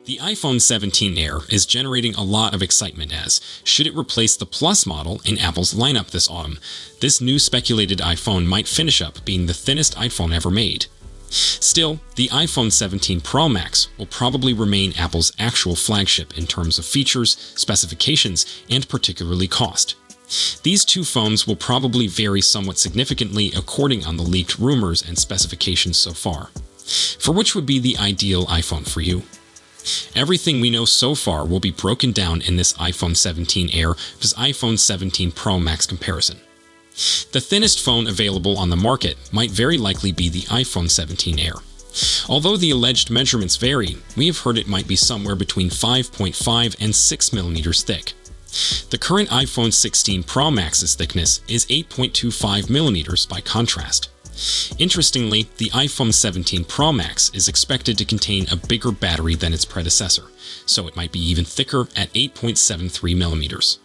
The iPhone 17 Air is generating a lot of excitement as, should it replace the Plus model in Apple's lineup this autumn, this new speculated iPhone might finish up being the thinnest iPhone ever made. Still, the iPhone 17 Pro Max will probably remain Apple's actual flagship in terms of features, specifications, and particularly cost. These two phones will probably vary somewhat significantly according on the leaked rumors and specifications so far. For which would be the ideal iPhone for you? Everything we know so far will be broken down in this iPhone 17 Air vs iPhone 17 Pro Max comparison. The thinnest phone available on the market might very likely be the iPhone 17 Air. Although the alleged measurements vary, we have heard it might be somewhere between 5.5 and 6 mm thick. The current iPhone 16 Pro Max's thickness is 8.25 mm by contrast. Interestingly, the iPhone 17 Pro Max is expected to contain a bigger battery than its predecessor, so it might be even thicker at 8.73 mm.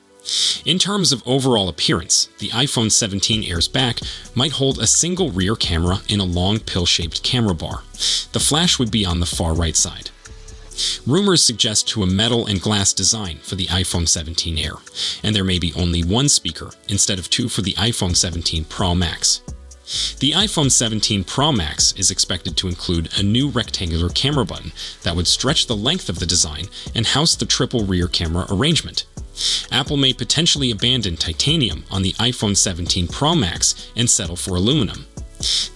In terms of overall appearance, the iPhone 17 Air's back might hold a single rear camera in a long pill-shaped camera bar. The flash would be on the far right side. Rumors suggest to a metal and glass design for the iPhone 17 Air, and there may be only one speaker instead of two for the iPhone 17 Pro Max. The iPhone 17 Pro Max is expected to include a new rectangular camera button that would stretch the length of the design and house the triple rear camera arrangement. Apple may potentially abandon titanium on the iPhone 17 Pro Max and settle for aluminum.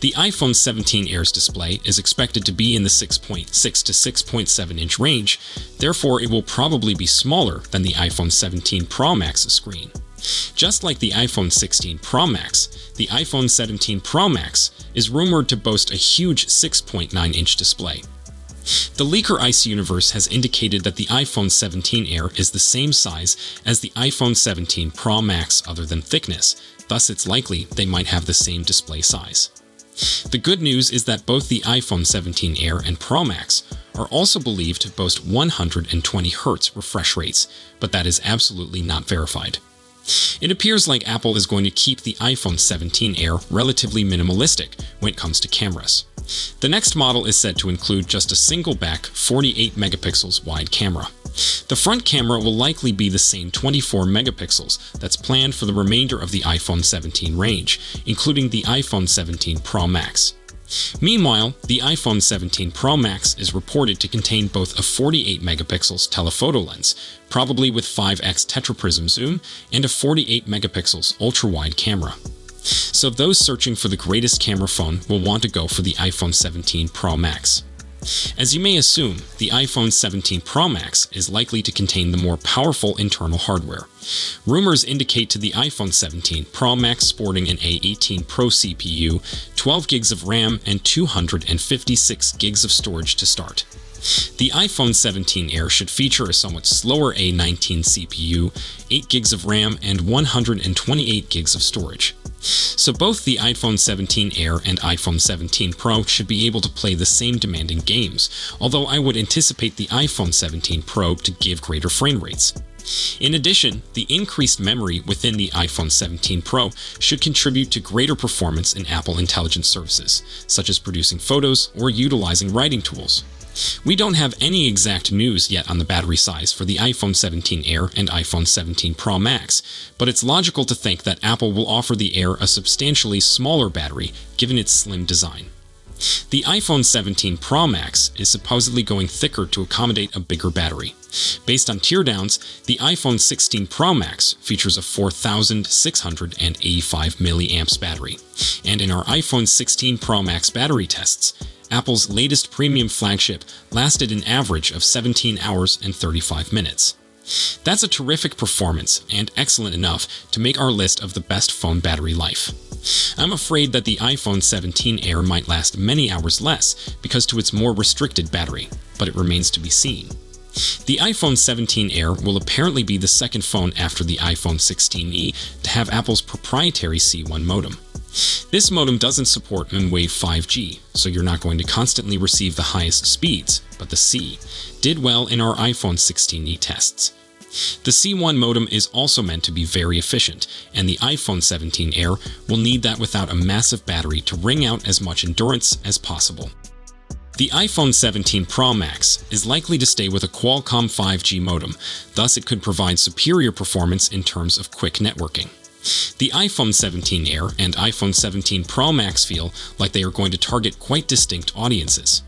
The iPhone 17 Air's display is expected to be in the 6.6 to 6.7 inch range, therefore it will probably be smaller than the iPhone 17 Pro Max's screen. Just like the iPhone 16 Pro Max, the iPhone 17 Pro Max is rumored to boast a huge 6.9-inch display. The leaker Ice Universe has indicated that the iPhone 17 Air is the same size as the iPhone 17 Pro Max other than thickness, thus it's likely they might have the same display size. The good news is that both the iPhone 17 Air and Pro Max are also believed to boast 120 Hz refresh rates, but that is absolutely not verified. It appears like Apple is going to keep the iPhone 17 Air relatively minimalistic when it comes to cameras. The next model is said to include just a single back 48 megapixels wide camera. The front camera will likely be the same 24 megapixels that's planned for the remainder of the iPhone 17 range, including the iPhone 17 Pro Max. Meanwhile, the iPhone 17 Pro Max is reported to contain both a 48 megapixels telephoto lens, probably with 5x tetraprism zoom, and a 48 megapixels ultra-wide camera. So those searching for the greatest camera phone will want to go for the iPhone 17 Pro Max. As you may assume, the iPhone 17 Pro Max is likely to contain the more powerful internal hardware. Rumors indicate to the iPhone 17 Pro Max sporting an A18 Pro CPU, 12 gigs of RAM, and 256 gigs of storage to start. The iPhone 17 Air should feature a somewhat slower A19 CPU, 8 gigs of RAM, and 128 gigs of storage. So both the iPhone 17 Air and iPhone 17 Pro should be able to play the same demanding games, although I would anticipate the iPhone 17 Pro to give greater frame rates. In addition, the increased memory within the iPhone 17 Pro should contribute to greater performance in Apple Intelligence services, such as producing photos or utilizing writing tools. We don't have any exact news yet on the battery size for the iPhone 17 Air and iPhone 17 Pro Max, but it's logical to think that Apple will offer the Air a substantially smaller battery given its slim design. The iPhone 17 Pro Max is supposedly going thicker to accommodate a bigger battery. Based on teardowns, the iPhone 16 Pro Max features a 4,685 mAh battery, and in our iPhone 16 Pro Max battery tests, Apple's latest premium flagship lasted an average of 17 hours and 35 minutes. That's a terrific performance and excellent enough to make our list of the best phone battery life. I'm afraid that the iPhone 17 Air might last many hours less because to its more restricted battery, but it remains to be seen. The iPhone 17 Air will apparently be the second phone after the iPhone 16e to have Apple's proprietary C1 modem. This modem doesn't support mmWave 5G, so you're not going to constantly receive the highest speeds, but the C did well in our iPhone 16e tests. The C1 modem is also meant to be very efficient, and the iPhone 17 Air will need that without a massive battery to wring out as much endurance as possible. The iPhone 17 Pro Max is likely to stay with a Qualcomm 5G modem, thus it could provide superior performance in terms of quick networking. The iPhone 17 Air and iPhone 17 Pro Max feel like they are going to target quite distinct audiences.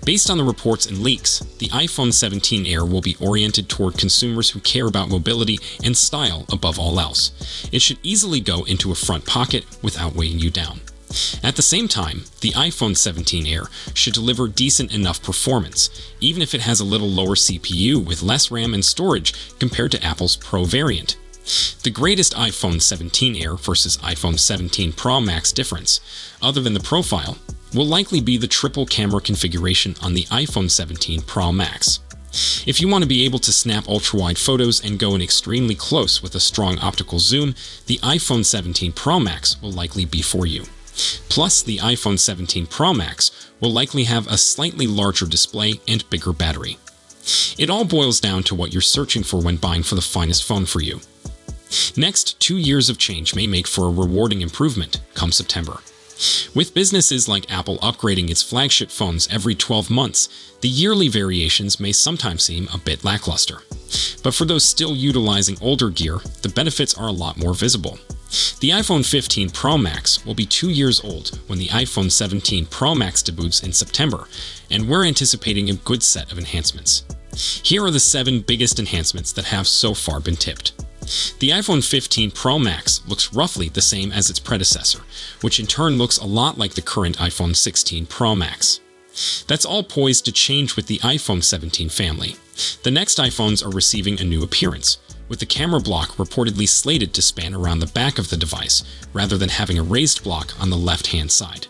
Based on the reports and leaks, the iPhone 17 Air will be oriented toward consumers who care about mobility and style above all else. It should easily go into a front pocket without weighing you down. At the same time, the iPhone 17 Air should deliver decent enough performance, even if it has a little lower CPU with less RAM and storage compared to Apple's Pro variant. The greatest iPhone 17 Air versus iPhone 17 Pro Max difference, other than the profile, will likely be the triple camera configuration on the iPhone 17 Pro Max. If you want to be able to snap ultra-wide photos and go in extremely close with a strong optical zoom, the iPhone 17 Pro Max will likely be for you. Plus, the iPhone 17 Pro Max will likely have a slightly larger display and bigger battery. It all boils down to what you're searching for when buying for the finest phone for you. Next, 2 years of change may make for a rewarding improvement come September. With businesses like Apple upgrading its flagship phones every 12 months, the yearly variations may sometimes seem a bit lackluster. But for those still utilizing older gear, the benefits are a lot more visible. The iPhone 15 Pro Max will be 2 years old when the iPhone 17 Pro Max debuts in September, and we're anticipating a good set of enhancements. Here are the 7 biggest enhancements that have so far been tipped. The iPhone 15 Pro Max looks roughly the same as its predecessor, which in turn looks a lot like the current iPhone 16 Pro Max. That's all poised to change with the iPhone 17 family. The next iPhones are receiving a new appearance, with the camera block reportedly slated to span around the back of the device, rather than having a raised block on the left-hand side.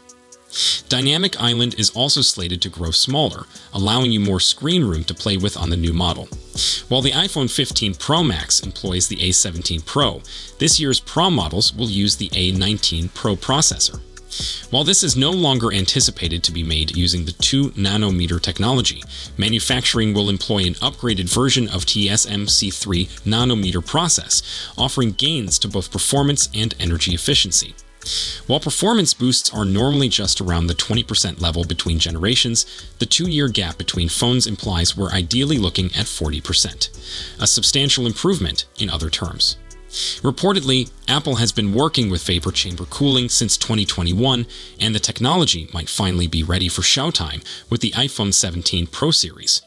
Dynamic Island is also slated to grow smaller, allowing you more screen room to play with on the new model. While the iPhone 15 Pro Max employs the A17 Pro, this year's Pro models will use the A19 Pro processor. While this is no longer anticipated to be made using the 2-nanometer technology, manufacturing will employ an upgraded version of TSMC 3-nanometer process, offering gains to both performance and energy efficiency. While performance boosts are normally just around the 20% level between generations, the 2-year gap between phones implies we're ideally looking at 40%, a substantial improvement in other terms. Reportedly, Apple has been working with vapor chamber cooling since 2021, and the technology might finally be ready for showtime with the iPhone 17 Pro series.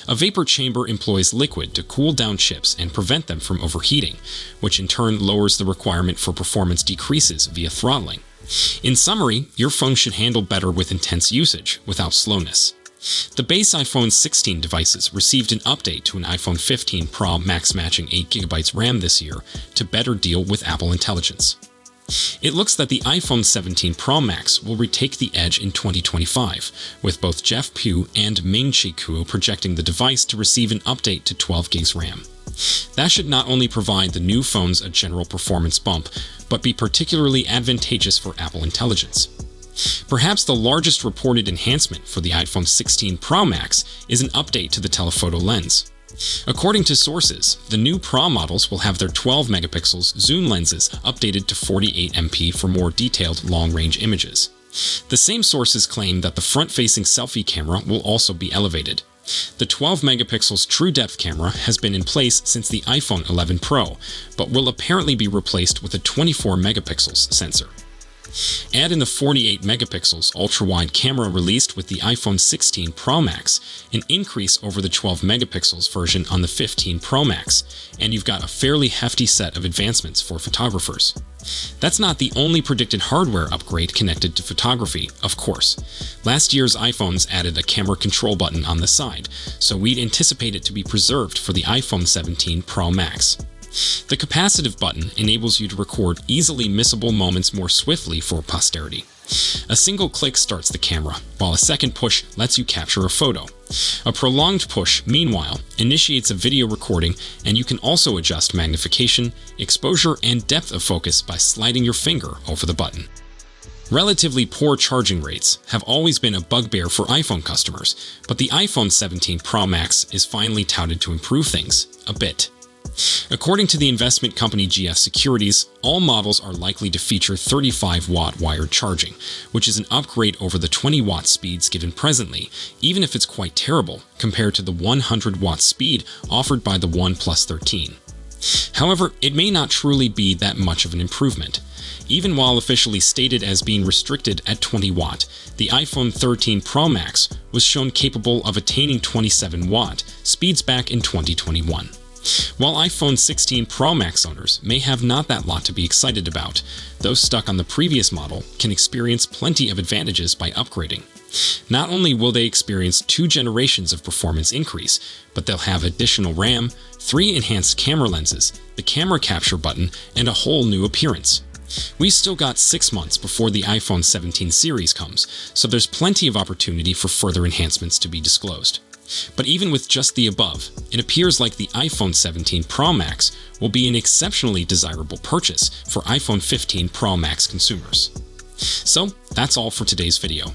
A vapor chamber employs liquid to cool down chips and prevent them from overheating, which in turn lowers the requirement for performance decreases via throttling. In summary, your phone should handle better with intense usage without slowness. The base iPhone 16 devices received an update to an iPhone 15 Pro Max matching 8GB RAM this year to better deal with Apple Intelligence. It looks that the iPhone 17 Pro Max will retake the edge in 2025, with both Jeff Pugh and Ming-Chi Kuo projecting the device to receive an update to 12GB RAM. That should not only provide the new phones a general performance bump, but be particularly advantageous for Apple Intelligence. Perhaps the largest reported enhancement for the iPhone 16 Pro Max is an update to the telephoto lens. According to sources, the new Pro models will have their 12-megapixel zoom lenses updated to 48MP for more detailed long-range images. The same sources claim that the front-facing selfie camera will also be elevated. The 12-megapixel true depth camera has been in place since the iPhone 11 Pro, but will apparently be replaced with a 24-megapixel sensor. Add in the 48-megapixel ultra-wide camera released with the iPhone 16 Pro Max, an increase over the 12-megapixel version on the 15 Pro Max, and you've got a fairly hefty set of advancements for photographers. That's not the only predicted hardware upgrade connected to photography, of course. Last year's iPhones added a camera control button on the side, so we'd anticipate it to be preserved for the iPhone 17 Pro Max. The capacitive button enables you to record easily missable moments more swiftly for posterity. A single click starts the camera, while a second push lets you capture a photo. A prolonged push, meanwhile, initiates a video recording, and you can also adjust magnification, exposure, and depth of focus by sliding your finger over the button. Relatively poor charging rates have always been a bugbear for iPhone customers, but the iPhone 17 Pro Max is finally touted to improve things a bit. According to the investment company GF Securities, all models are likely to feature 35-watt wired charging, which is an upgrade over the 20-watt speeds given presently, even if it's quite terrible compared to the 100-watt speed offered by the OnePlus 13. However, it may not truly be that much of an improvement. Even while officially stated as being restricted at 20 watt, the iPhone 13 Pro Max was shown capable of attaining 27 watt speeds back in 2021. While iPhone 16 Pro Max owners may have not that lot to be excited about, those stuck on the previous model can experience plenty of advantages by upgrading. Not only will they experience 2 generations of performance increase, but they'll have additional RAM, 3 enhanced camera lenses, the camera capture button, and a whole new appearance. We still got 6 months before the iPhone 17 series comes, so there's plenty of opportunity for further enhancements to be disclosed. But even with just the above, it appears like the iPhone 17 Pro Max will be an exceptionally desirable purchase for iPhone 15 Pro Max consumers. So that's all for today's video.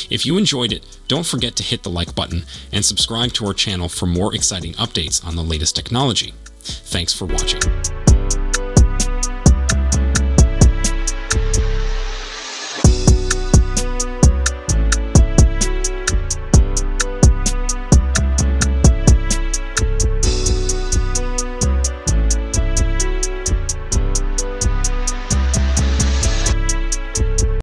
If you enjoyed it, don't forget to hit the like button and subscribe to our channel for more exciting updates on the latest technology. Thanks for watching.